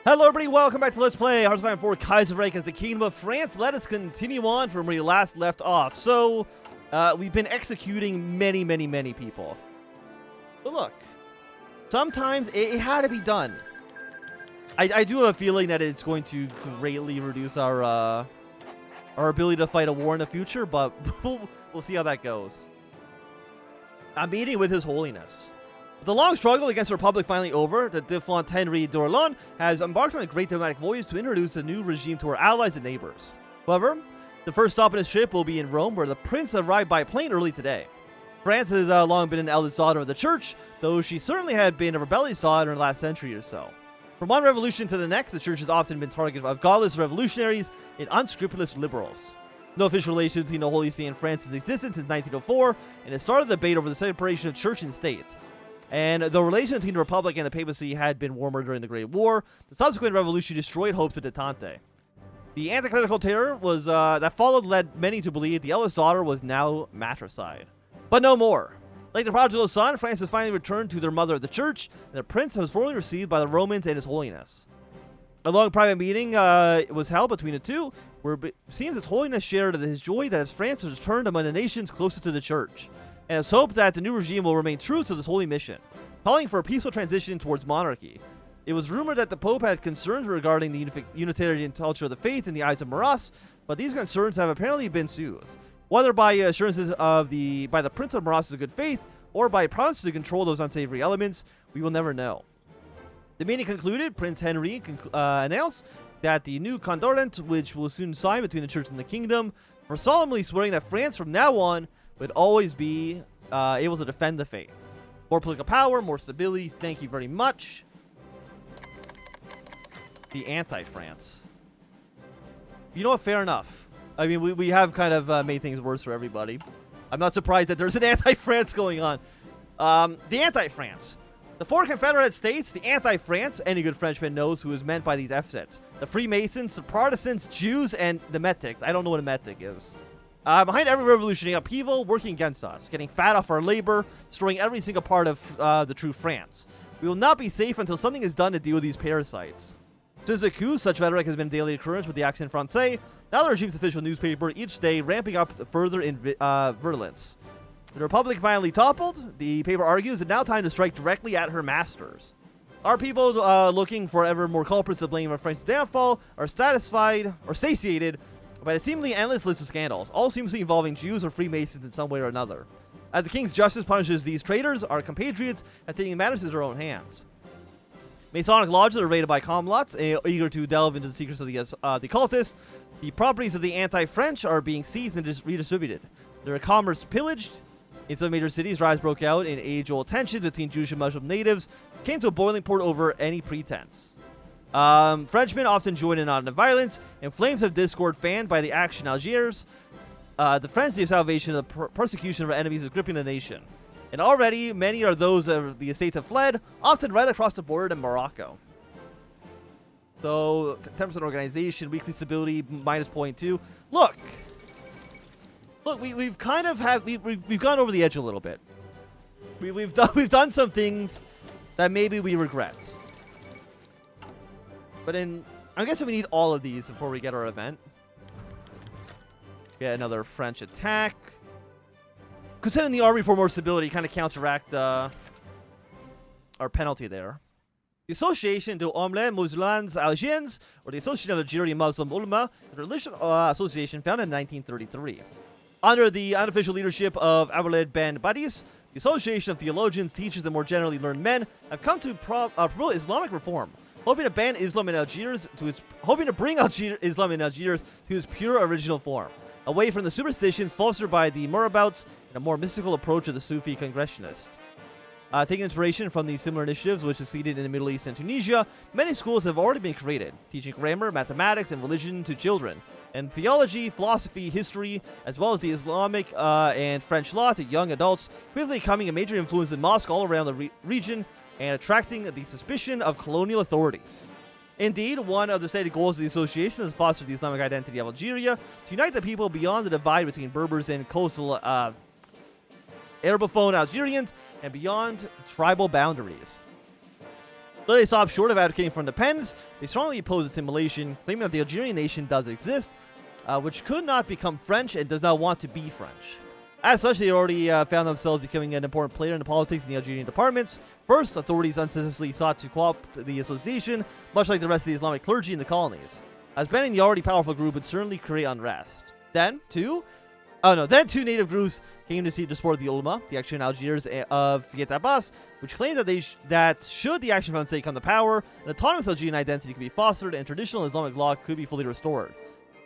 Hello everybody, welcome back to Let's Play HOI4 Kaiserreich as the Kingdom of France. Let us continue on from where we last left off. So, we've been executing many people. But look, sometimes it had to be done. I do have a feeling that it's going to greatly reduce our ability to fight a war in the future, but we'll see how that goes. I'm meeting with His Holiness. With the long struggle against the Republic finally over, the Defont Henry d'Orléans has embarked on a great diplomatic voyage to introduce a new regime to our allies and neighbors. However, the first stop in his trip will be in Rome, where the prince arrived by plane early today. France has long been an eldest daughter of the church, though she certainly had been a rebellious daughter in the last century or so. From one revolution to the next, the church has often been target of godless revolutionaries and unscrupulous liberals. No official relation between the Holy See and France has existed since 1904, and it started the debate over the separation of church and state. And the relation between the Republic and the papacy had been warmer during the Great War. The subsequent revolution destroyed hopes of detente. The anti-clerical terror that followed led many to believe the eldest daughter was now matricide. But no more. Like the prodigal son, France has finally returned to their mother the church, and the prince was formally received by the Romans and His Holiness. A long private meeting was held between the two, where it seems His Holiness shared his joy that France has returned among the nations closest to the church, and has hoped that the new regime will remain true to this holy mission, calling for a peaceful transition towards monarchy. It was rumored that the Pope had concerns regarding the Unitarian culture of the faith in the eyes of Maras, but these concerns have apparently been soothed, whether by assurances by the Prince of Maras' good faith, or by promises to control those unsavory elements. We will never know. The meeting concluded. Prince Henry announced that the new Condorant, which will soon sign between the church and the kingdom, for solemnly swearing that France from now on would always be able to defend the faith. More political power, more stability. Thank you very much. The anti-France. You know what? Fair enough. I mean, we have kind of made things worse for everybody. I'm not surprised that there's an anti-France going on. The anti-France. The four Confederate States, the anti-France, any good Frenchman knows who is meant by these epithets. The Freemasons, the Protestants, Jews, and the Metics. I don't know what a Metic is. Behind every revolutionary upheaval, working against us, getting fat off our labor, destroying every single part of the true France. We will not be safe until something is done to deal with these parasites. Since the coup, such rhetoric has been daily occurrence with the Accent Francais, now the regime's official newspaper each day ramping up further in virulence. The Republic finally toppled. The paper argues it's now time to strike directly at her masters. Our people looking for ever more culprits to blame for France's downfall are satisfied or satiated by a seemingly endless list of scandals, all seemingly involving Jews or Freemasons in some way or another. As the King's justice punishes these traitors, our compatriots have taken matters into their own hands. Masonic lodges are raided by comlots, eager to delve into the secrets of the cultists. The properties of the anti-French are being seized and redistributed. Their commerce pillaged. In some major cities, riots broke out, and age-old tensions between Jewish and Muslim natives came to a boiling point over any pretense. Frenchmen often join in on the violence, and flames of discord fanned by the action Algiers. The frenzy of salvation and the persecution of our enemies is gripping the nation. And already, many are those of the estates have fled, often right across the border to Morocco. So, 10% organization, weekly stability, minus 0.2. Look, we've kind of we've gone over the edge a little bit. We've done some things that maybe we regret. But I guess we need all of these before we get our event. Get another French attack. Considering the army for more stability, kind of counteract our penalty there. The Association de Hommes Musulmans Algériens, or the Association of Algerian Muslim Ulama, is a religious association founded in 1933. Under the unofficial leadership of Abdeled Ben Badis, the Association of Theologians, Teachers, and more generally learned men have come to promote Islamic reform, hoping to ban Islam in Algiers bring Islam in Algiers to its pure original form, away from the superstitions fostered by the Murabouts and a more mystical approach of the Sufi Congressionalist. Taking inspiration from these similar initiatives which succeeded in the Middle East and Tunisia, many schools have already been created, teaching grammar, mathematics, and religion to children, and theology, philosophy, history, as well as the Islamic and French law to young adults, quickly becoming a major influence in mosques all around the region and attracting the suspicion of colonial authorities. Indeed, one of the stated goals of the association is to foster the Islamic identity of Algeria, to unite the people beyond the divide between Berbers and coastal Arabophone Algerians, and beyond tribal boundaries. Though they stopped short of advocating for independence, they strongly oppose assimilation, claiming that the Algerian nation does exist, which could not become French and does not want to be French. As such, they already found themselves becoming an important player in the politics in the Algerian departments. First, authorities unsuccessfully sought to co-opt the association, much like the rest of the Islamic clergy in the colonies. As banning the already powerful group would certainly create unrest. Then two native groups came to seek to support the ulama, the action Algiers of Fiat Abbas, which claimed that should the Action Front state come to power, an autonomous Algerian identity could be fostered and traditional Islamic law could be fully restored.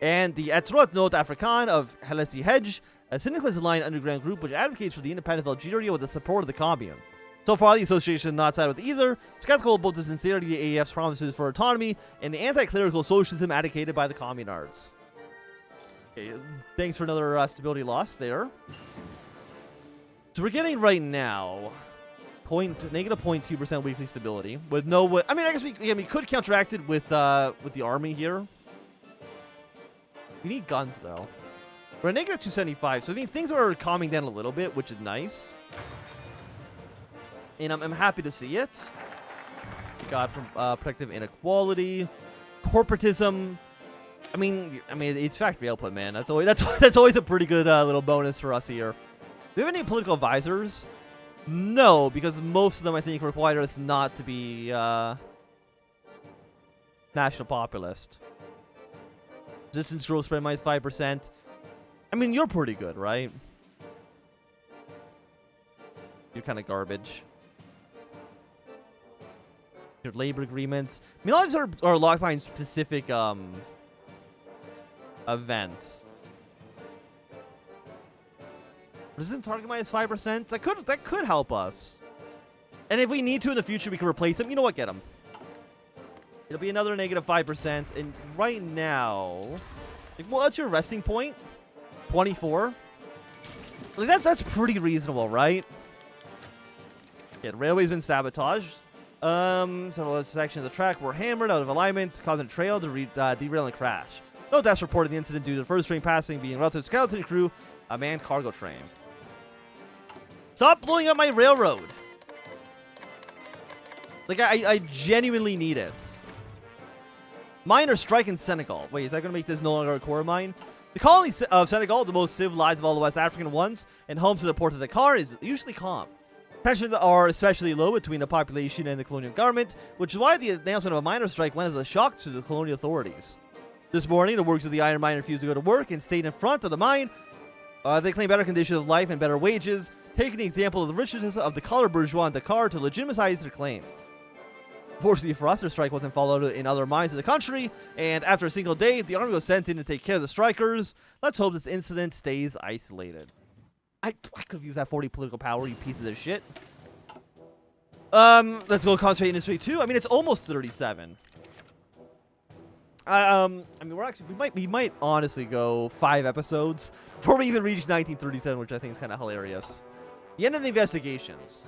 And the Etrot Not African of Halessi Hedge, a syndicalist aligned underground group which advocates for the independence of Algeria with the support of the Commune. So far, the association has not sided with either, skeptical of both the sincerity of the AEF's promises for autonomy and the anti-clerical socialism advocated by the communards. Okay, thanks for another stability loss there. So we're getting right now negative 0.2% weekly stability with no. I mean, I guess we could counteract it with the army here. We need guns though. We're at negative 275, so I mean things are calming down a little bit, which is nice. And I'm happy to see it. We got protective inequality, corporatism. I mean, it's factory output, man. That's always a pretty good little bonus for us here. Do we have any political advisors? No, because most of them I think require us not to be national populist. Resistance growth spread minus 5%. I mean, you're pretty good, right? You're kind of garbage. Your labor agreements. I mean, all of these are locked behind specific events. Resistant target minus 5%. That could help us. And if we need to in the future, we can replace them. You know what? Get them. It'll be another negative 5%. And right now, like, well, what's your resting point? 24. Like that's pretty reasonable, right? Yeah, the railway's been sabotaged. Several sections of the track were hammered out of alignment, causing a trail to derail and crash. No deaths reported the incident due to the first train passing being routed to skeleton crew, a manned cargo train. Stop blowing up my railroad! Like, I genuinely need it. Miners strike in Senegal. Wait, is that going to make this no longer a core mine? The colony of Senegal, the most civilized of all the West African ones, and home to the port of Dakar, is usually calm. Tensions are especially low between the population and the colonial government, which is why the announcement of a miner strike went as a shock to the colonial authorities. This morning, the workers of the iron mine refused to go to work and stayed in front of the mine. They claim better conditions of life and better wages, taking the example of the richness of the colored bourgeois in Dakar to legitimize their claims. Fortunately for us, their strike wasn't followed in other mines in the country, and after a single day, the army was sent in to take care of the strikers. Let's hope this incident stays isolated. I could have used that 40 political power, you pieces of shit. Let's go concentrate industry 2. I mean, it's almost 37. I mean, we might honestly go 5 episodes before we even reach 1937, which I think is kind of hilarious. The end of the investigations.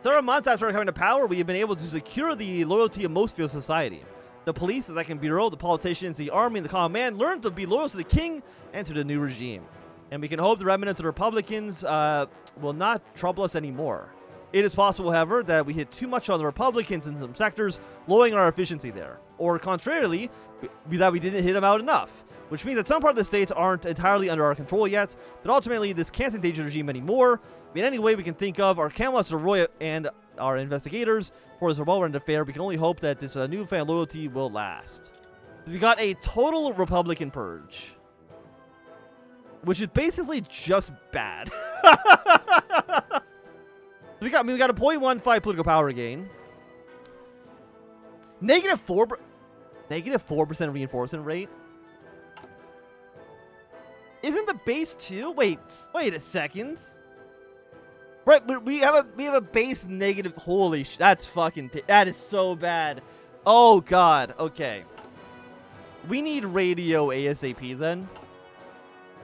30 months after coming to power, we have been able to secure the loyalty of most of society. The police, the second bureau, the politicians, the army, and the common man learned to be loyal to the king and to the new regime. And we can hope the remnants of the Republicans will not trouble us anymore. It is possible, however, that we hit too much on the Republicans in some sectors, lowering our efficiency there. Or contrarily, that we didn't hit them out enough, which means that some part of the states aren't entirely under our control yet, but ultimately this can't endanger the regime anymore. In any way we can think of, our Camelot Roy and our investigators for this well-run affair, we can only hope that this newfound loyalty will last. We got a total Republican purge, which is basically just bad. we got a 0.15 political power gain. Negative 4% reinforcement rate. Isn't the base 2? Wait a second. Right, we have a base negative. Holy sh! That's fucking. That is so bad. Oh god. Okay. We need radio ASAP then.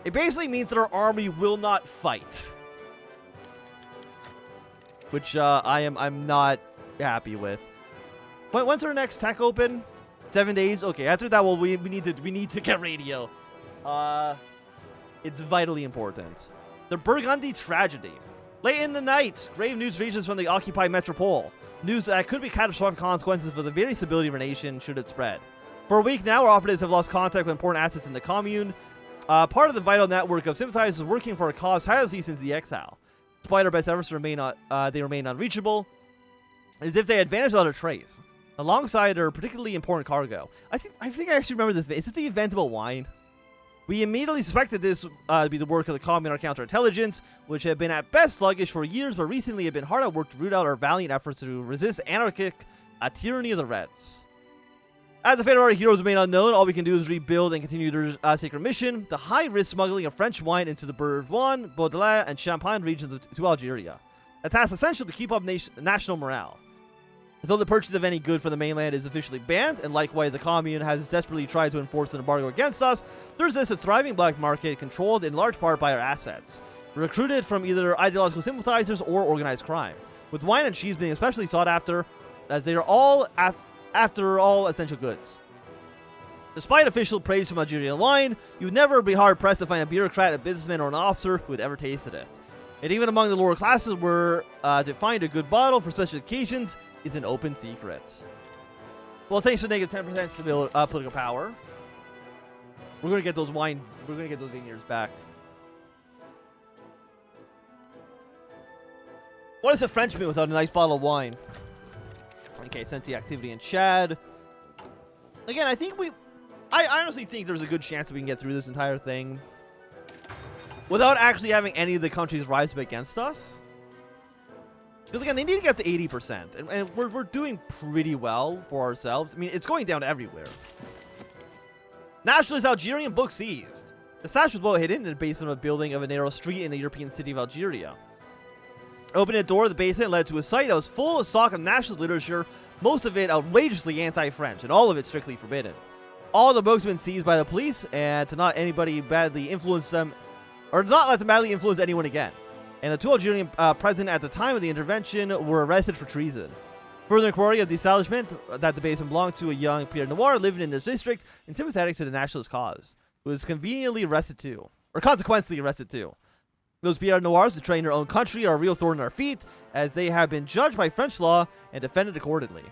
It basically means that our army will not fight, which I'm not happy with. When's our next tech open? 7 days. Okay. After that, well, we need to get radio. It's vitally important. The Burgundy tragedy. Late in the night, grave news reaches from the occupied metropole. News that could be catastrophic consequences for the very stability of our nation should it spread. For a week now, our operatives have lost contact with important assets in the commune. Part of the vital network of sympathizers working for a cause tirelessly since the exile. Despite our best efforts, they remain unreachable, as if they had vanished without a trace, alongside their particularly important cargo. I think I actually remember this. Is it the event about Whine? We immediately suspected this to be the work of the commune or counterintelligence, which had been at best sluggish for years, but recently had been hard at work to root out our valiant efforts to resist anarchic tyranny of the Reds. As the fate of our heroes remain unknown, all we can do is rebuild and continue their sacred mission, the high-risk smuggling of French wine into the Bourgogne, Baudelaire, and Champagne regions to Algeria. A task essential to keep up national morale. Although the purchase of any good from the mainland is officially banned, and likewise the commune has desperately tried to enforce an embargo against us, there exists a thriving black market controlled in large part by our assets, recruited from either ideological sympathizers or organized crime, with wine and cheese being especially sought after, as they are all after all essential goods. Despite official praise from Algerian wine, you would never be hard-pressed to find a bureaucrat, a businessman, or an officer who had ever tasted it. And even among the lower classes, where to find a good bottle for special occasions is an open secret. Well, thanks for negative 10% to the political power. We're gonna get those vineyards back. What is a Frenchman without a nice bottle of wine? Okay, sense the activity in Chad. Again, I honestly think there's a good chance that we can get through this entire thing without actually having any of the countries rise up against us. Because again, they need to get to 80%, and we're doing pretty well for ourselves. I mean, it's going down everywhere. Nationalist Algerian book seized. The stash was well hidden in the basement of a building of a narrow street in the European city of Algeria. Opening a door of the basement led to a site that was full of stock of nationalist literature, most of it outrageously anti-French, and all of it strictly forbidden. All the books have been seized by the police, and to not anybody badly influence them, or not let them badly influence anyone again. And the two Algerian present at the time of the intervention were arrested for treason. Further inquiry of the establishment that the basement belonged to a young Pierre Noir living in this district and sympathetic to the nationalist cause, who was conveniently arrested too, or consequently arrested too. Those Pierre Noirs betraying their own country are a real thorn in our feet, as they have been judged by French law and defended accordingly.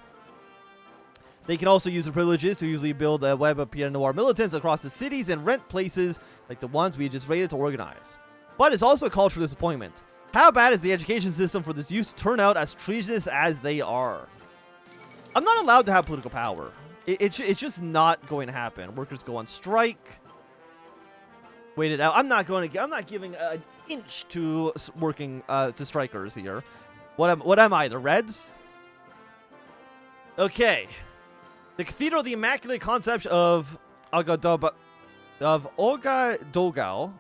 They can also use their privileges to usually build a web of Pierre Noir militants across the cities and rent places like the ones we just raided to organize. But it's also a cultural disappointment. How bad is the education system for this youth to turn out as treasonous as they are? I'm not allowed to have political power. It's just not going to happen. Workers go on strike. Wait it out. I'm not giving an inch to working to strikers here. What am I? The Reds? Okay. The Cathedral of the Immaculate Conception of Ouagadougou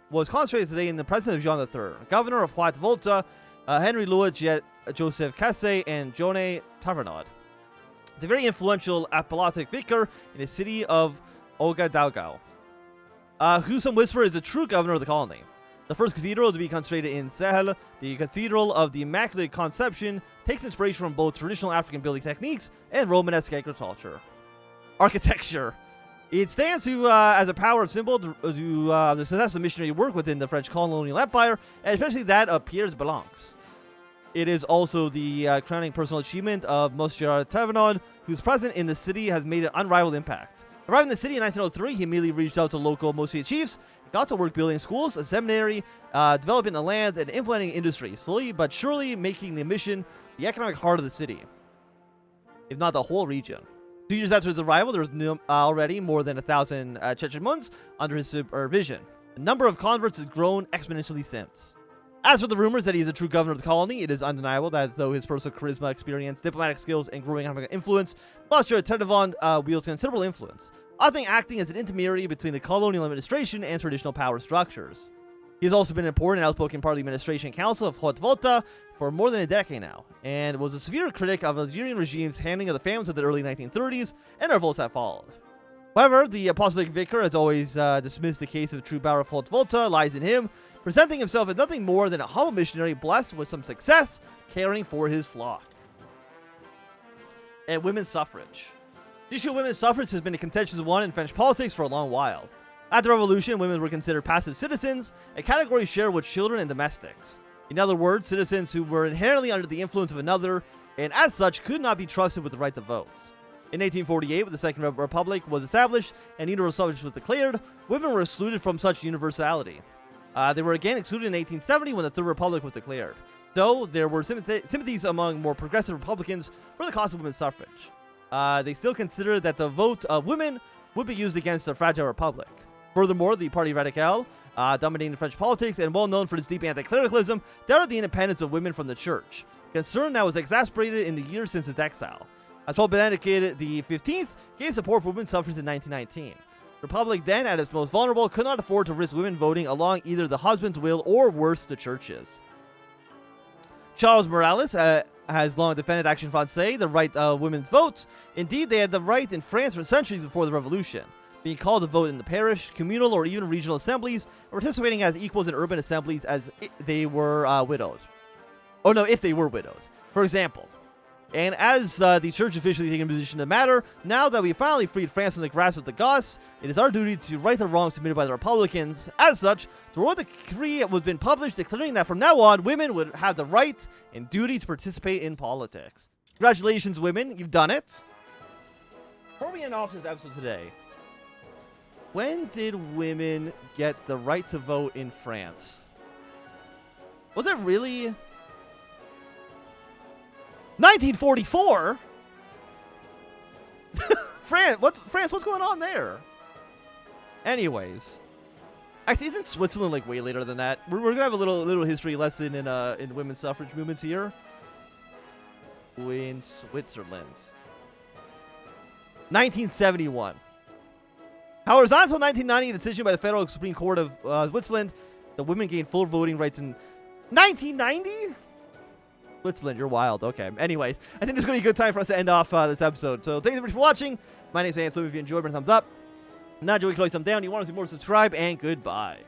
was consecrated today in the presence of Jean III, governor of Haute-Volta, Henry Louis Joseph Cassé, and Joné Tavernaud, the very influential apostolic vicar in the city of Ouagadougou, who some whisper is the true governor of the colony. The first cathedral to be consecrated in Sahel, the Cathedral of the Immaculate Conception, takes inspiration from both traditional African building techniques and Romanesque architecture. It stands as a power symbol to the success of missionary work within the French colonial empire, and especially that of Pierre Blancs. It is also the crowning personal achievement of Monsieur Tavernaud, whose presence in the city has made an unrivaled impact. Arriving in the city in 1903, he immediately reached out to local Mosuet chiefs, got to work building schools, a seminary, developing the land, and implementing industry, slowly but surely making the mission the economic heart of the city, if not the whole region. 2 years after his arrival, there was already more than 1,000 Chechemuns under his supervision. The number of converts has grown exponentially since. As for the rumors that he is a true governor of the colony, it is undeniable that though his personal charisma, experience, diplomatic skills, and growing economic influence, Monsieur Tavernaud wields considerable influence, often acting as an intermediary between the colonial administration and traditional power structures. He has also been an important and outspoken part of the Administration Council of Haute-Volta for more than a decade now, and was a severe critic of Algerian regime's handling of the famines of the early 1930s and the revolts that followed. However, the apostolic vicar has always dismissed the case of the true power of Haute-Volta lies in him, presenting himself as nothing more than a humble missionary blessed with some success caring for his flock. And women's suffrage. The issue of women's suffrage has been a contentious one in French politics for a long while. After the revolution, women were considered passive citizens, a category shared with children and domestics. In other words, citizens who were inherently under the influence of another and as such could not be trusted with the right to vote. In 1848, when the Second Republic was established and universal suffrage was declared, women were excluded from such universality. They were again excluded in 1870 when the Third Republic was declared, though there were sympathies among more progressive Republicans for the cause of women's suffrage. They still considered that the vote of women would be used against a fragile republic. Furthermore, the Parti Radical, dominating French politics and well known for its deep anti-clericalism, doubted the independence of women from the church, concern that was exacerbated in the years since its exile. As Pope Benedict the 15th gave support for women's suffrage in 1919. The Republic then, at its most vulnerable, could not afford to risk women voting along either the husband's will or, worse, the church's. Charles Morales has long defended Action Française, the right of women's votes. Indeed, they had the right in France for centuries before the Revolution, being called to vote in the parish, communal, or even regional assemblies, and participating as equals in urban assemblies as they were widowed. Oh no, if they were widowed. For example, and as the church officially taking a position in the matter, now that we finally freed France from the grasp of the Goths, it is our duty to right the wrongs committed by the Republicans. As such, the royal decree was been published declaring that from now on, women would have the right and duty to participate in politics. Congratulations, women, you've done it. Before we end off this episode today, when did women get the right to vote in France? Was it really 1944? France, what's going on there? Anyways, actually, isn't Switzerland like way later than that? We're gonna have a little history lesson in women's suffrage movements here. In Switzerland, 1971. However, it was not until 1990, a decision by the Federal Supreme Court of Switzerland, that women gained full voting rights in 1990. Switzerland, you're wild. Okay. Anyways, I think this is going to be a good time for us to end off this episode. So thanks everybody for watching. My name is Ansel. If you enjoyed, give it a thumbs up. Not enjoying, click thumbs down. You want to see more, subscribe, and goodbye.